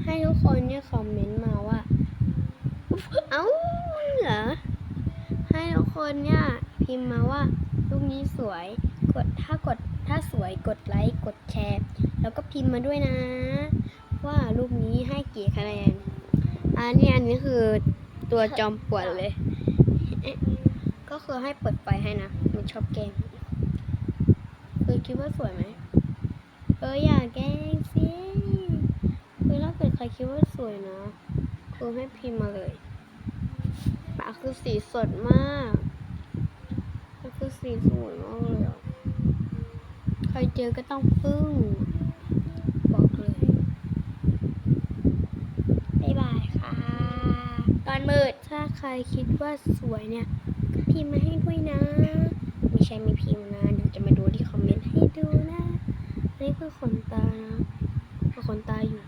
ให้ทุกคนเนี่ยคอมเมนต์มาว่าเอ้าเหรอให้ทุกคนเนี่ยพิมพ์มาว่ารูปนี้สวยถ้าสวยกดไลค์กดแชร์แล้วก็พิมพ์มาด้วยนะว่ารูปนี้ให้กี่คะแนนอันนี้คือตัวจอมป่วนเลยก็คือให้เปิดไฟให้นะมันชอบแกล้งคิดว่าสวยไหมอย่าแกล้งสิถ้าเกิดใครคิดว่าสวยนะให้พิมพ์มาเลยปากคือสีสดมากคือสีสวยมากเลยใครเจอก็ต้องพึ่งบอกเลยบ๊ายบายค่ะตอนมืดถ้าใครคิดว่าสวยเนี่ยก็พิมพ์มาให้ด้วยนะไม่ใช่ไม่พิมพ์นะเดี๋ยวจะมาดูที่คอมเมนต์ให้ดูนะนี่คือขนตานะขนตาอยู่